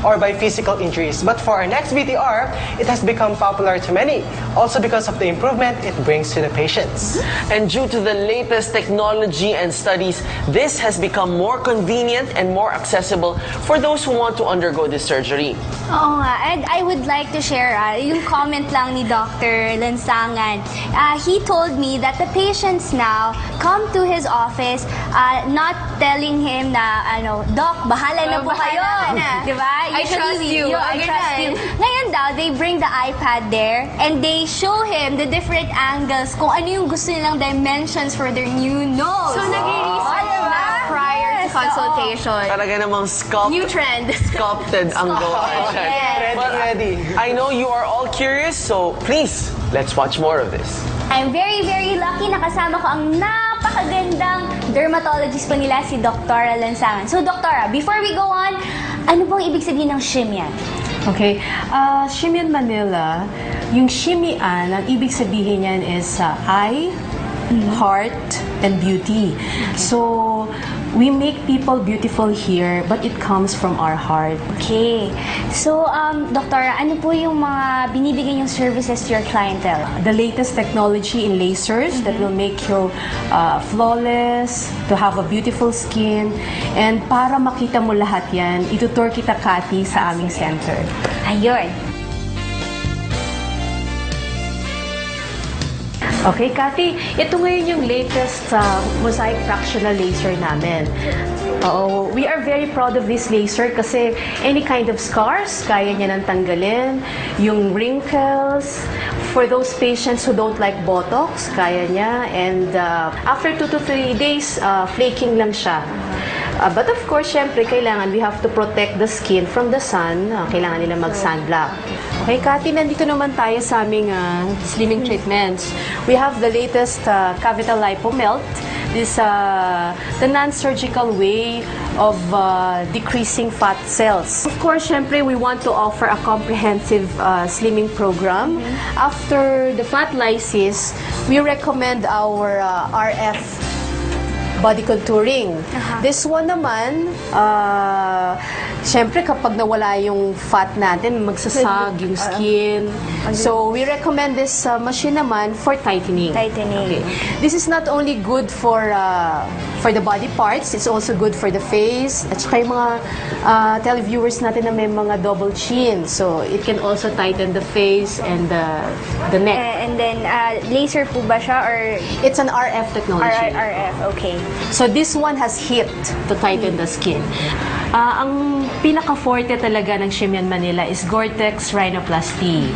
or by physical injuries. But for our next BTR, it has become popular to many, also because of the improvement it brings to the patients. And due to the latest technology and studies, this has become more convenient and more accessible for those who want to undergo this surgery. Oo nga, and I would like to share yung comment lang ni Dr. Lansangan. He told me that the patients now come to his office not telling him na, Doc, bahala na po kayo. Diba? I trust you. I trust you. Ngayon daw, they bring the iPad there and they show him the different angles kung ano yung gusto nilang dimensions for their new nose. So, nag-research na prior to consultation. Talaga namang New trend. sculpted ang gawa. Ready, ready. I know you are all curious, so please, let's watch more of this. I'm very, very lucky na kasama ko ang napakagandang dermatologist po nila, si Dr. Lansangan. So, Doktora, before we go on, ano pong ibig sabihin ng Shimmian? Okay, Shimmian Manila, yung Shimmian, ang ibig sabihin niyan is eye, heart, and beauty. So, we make people beautiful here, but it comes from our heart. Okay. So, Doktora, ano po yung mga binibigay yung services to your clientele? The latest technology in lasers that will make you flawless, to have a beautiful skin, and para makita mo lahat yan, itutur kita, Cathy, sa aming center. Ayun. Okay, Cathy, ito ngayon yung latest mosaic fractional laser namin. We are very proud of this laser kasi any kind of scars, kaya niya nang tanggalin. Yung wrinkles, for those patients who don't like Botox, kaya niya. And after 2 to 3 days, flaking lang siya. But of course, syempre, kailangan we have to protect the skin from the sun. Kailangan nila mag-sunblock. Okay, Cathy, nandito naman tayo sa aming slimming treatments. We have the latest cavital lipomelt. This the non-surgical way of decreasing fat cells. Of course, syempre, we want to offer a comprehensive slimming program. After the fat lysis, we recommend our RF body contouring. This one naman, syempre kapag nawala yung fat natin, magsasag yung skin. So, we recommend this machine naman for tightening. Tightening. Okay. This is not only good for the body parts, it's also good for the face. At saka yung mga televiewers natin na may mga double chin. So, it can also tighten the face and the neck. And then, laser po ba siya or? It's an RF technology. RF, okay. So this one has heat to tighten the skin. Ang pinaka-forte talaga ng Shimmian Manila is Gore-Tex Rhinoplasty.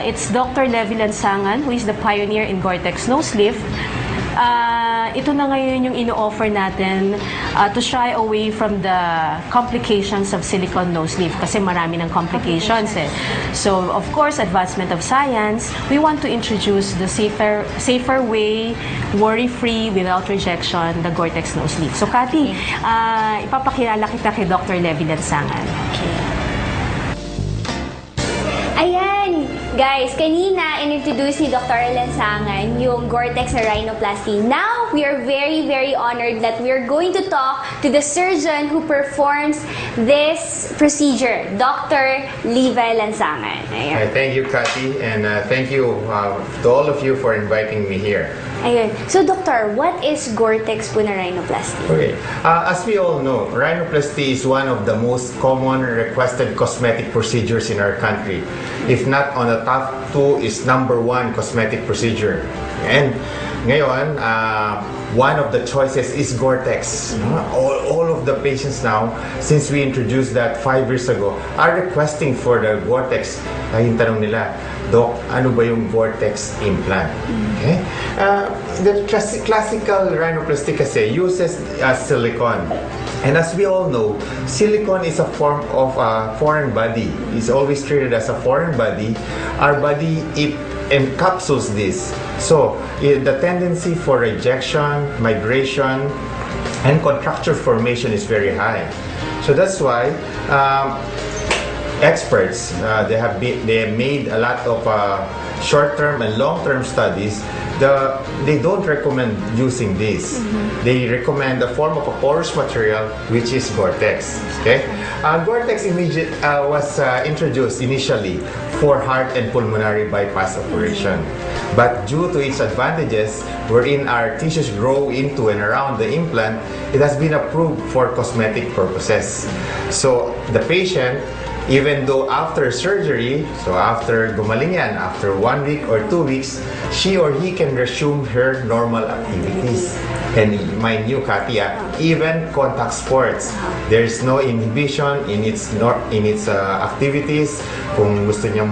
It's Dr. Levi Lansangan, who is the pioneer in Gore-Tex nose lift. Ito na ngayon yung ino-offer natin to shy away from the complications of silicone nose lift kasi marami ng complications eh. So, of course, advancement of science, we want to introduce the safer way, worry-free, without rejection, the Gore-Tex nose lift. So, Cathy, ipapakilala kita kay Dr. Levi Lansangan. Okay. Ayan! Guys, kanina in-introduce ni Dr. Lansangan yung Gore-Tex na rhinoplasty. Now, we are very, very honored that we are going to talk to the surgeon who performs this procedure, Dr. Levi Lansangan. Ayan. Thank you, Cathy, and thank you to all of you for inviting me here. Ayun. So, Doctor, what is Gore-Tex po na rhinoplasty? Okay. As we all know, rhinoplasty is one of the most common requested cosmetic procedures in our country. If not on the top 2 is #1 cosmetic procedure. And ngayon, one of the choices is Gore-Tex. All of the patients now, since we introduced that 5 years ago, are requesting for the Gore-Tex. Ay, yung tanong nila, Doc, ano ba yung Gore-Tex implant? Okay? The classical rhinoplasty kasi uses silicone. And as we all know, silicone is a form of a foreign body. It's always treated as a foreign body. Our body, it encapsulates this. So, the tendency for rejection, migration, and contracture formation is very high. So that's why experts, they have made a lot of short-term and long-term studies. They don't recommend using this. They recommend a form of a porous material, which is Gore-Tex. Okay, Gore-Tex was introduced initially for heart and pulmonary bypass operation, but due to its advantages, wherein our tissues grow into and around the implant, it has been approved for cosmetic purposes. So the patient, even though after surgery, so after gumaling yan, after 1 week or 2 weeks, she or he can resume her normal activities. And mind you, Katia, even contact sports, there's no inhibition in its activities. Kung gusto niyang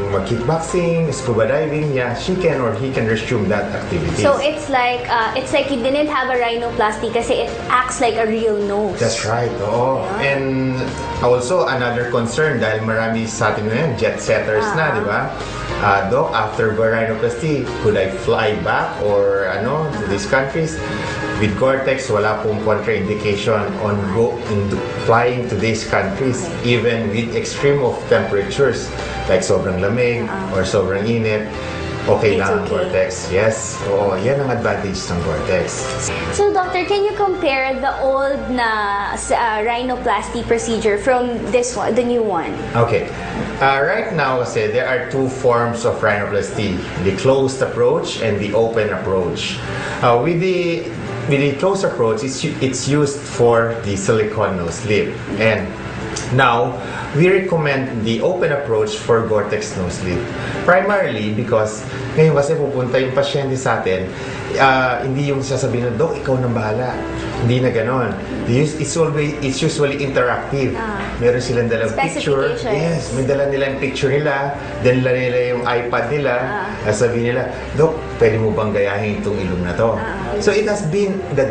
mag-kickboxing, scuba diving, yeah, she can or he can resume that activity. So it's like you didn't have a rhinoplasty kasi it acts like a real nose. That's right. Oo. And also another concern, dahil marami sa atin ngayon jet setters na, di ba? Doc, after rhinoplasty, could I fly back or to these countries? With Gore-Tex, wala pong contraindication on flying to these countries, even with extreme of temperatures, like sobrang lamig or sobrang init. Okay lang ang Gore-Tex. Yes. Oo, yan ang advantage ng Gore-Tex. So, doctor, can you compare the old na rhinoplasty procedure from this one, the new one? Okay. Right now, kasi there are two forms of rhinoplasty: the closed approach and the open approach. With the closed approach, it's used for the silicone nose lip, and now we recommend the open approach for Gore-Tex nose lip. Primarily because ngayon kasi pupunta yung pasyente sa atin, hindi yung sasabihin na, Dok, ikaw nang bahala. Hindi na ganon. It's usually interactive. Meron silang dalang picture. Yes, may dala nila yung picture nila. Dala nila yung iPad nila. Sabihin nila, Dok, pwede mo bang gayahin itong ilong na to? So it has been the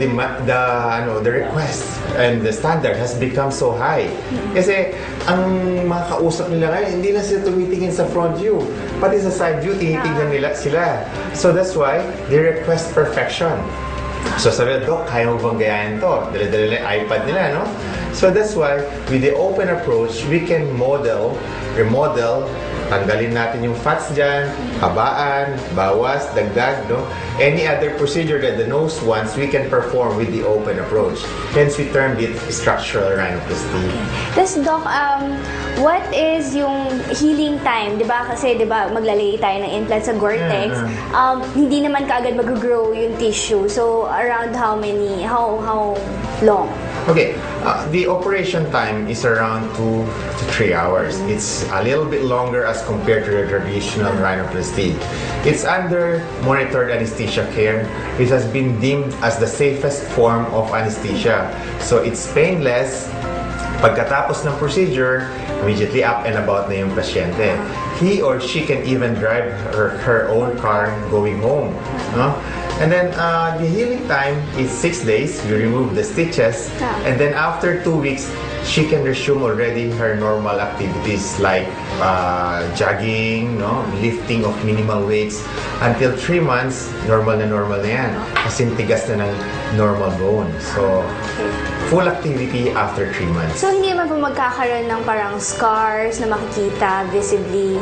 request and the standard has become so high. Kasi ang mga kausap nila ngayon, hindi na sila tumitingin sa front view. Pati sa side view, tinitingnan nila sila. So that's why they request perfection. So sabi na, Dok, kaya mo bang gayahin to? Dala-dala nila yung iPad nila, no? So that's why, with the open approach, we can remodel, tanggalin natin yung fats dyan, habaan, bawas, dagdag, no? Any other procedure that the nose wants, we can perform with the open approach. Hence, we termed it structural rhinoplasty. Tapos, Doc, what is yung healing time? Diba? Kasi, diba, maglalagay tayo ng implant sa Gore-Tex. Hindi naman kaagad mag-grow yung tissue. So, around how long? Okay, the operation time is around 2 to 3 hours. It's a little bit longer as compared to the traditional rhinoplasty. It's under monitored anesthesia care. It has been deemed as the safest form of anesthesia. So it's painless. Pagkatapos ng procedure, immediately up and about na yung pasyente. He or she can even drive her own car going home. No? And then the healing time is 6 days. We remove the stitches, and then after 2 weeks, she can resume already her normal activities like jogging, no, lifting of minimal weights. Until 3 months, normal na yan. Kasi tigas na ng normal bone. So, full activity after 3 months. So, hindi naman po magkakaroon ng parang scars na makikita visibly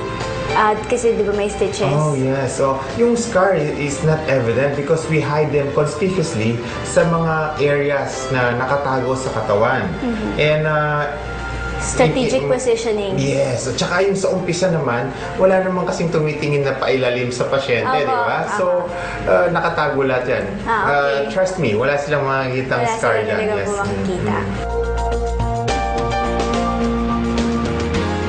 kasi di ba may stitches? Oh, yes. So, yung scar is not evident because we hide them conspicuously sa mga areas na nakatago sa katawan. And strategic positioning. Yes. At saka yung sa umpisa naman, wala naman kasing tumitingin na pailalim sa pasyente, di ba? So, nakatago lahat yan. Okay. Trust me, wala silang makikita ang scar dyan. Wala silang makikita.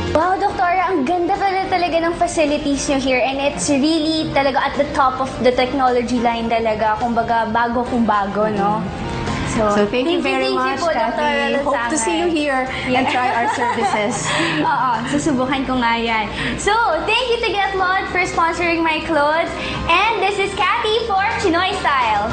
Wow, Doktora, ang ganda pala talaga ng facilities nyo here, and it's really talaga at the top of the technology line talaga. Kumbaga, bago kung bago, no? So thank you very much, po, Kathy. Hope to see you here and try our services. Oo, susubukan ko nga yan. So, thank you to Getlod for sponsoring my clothes. And this is Kathy for Chinoy Style.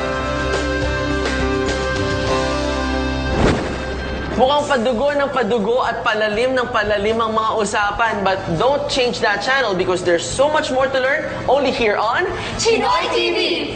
Mukhang padugo ng padugo at palalim ng palalim ang mga usapan. But don't change that channel because there's so much more to learn only here on Chinoy TV!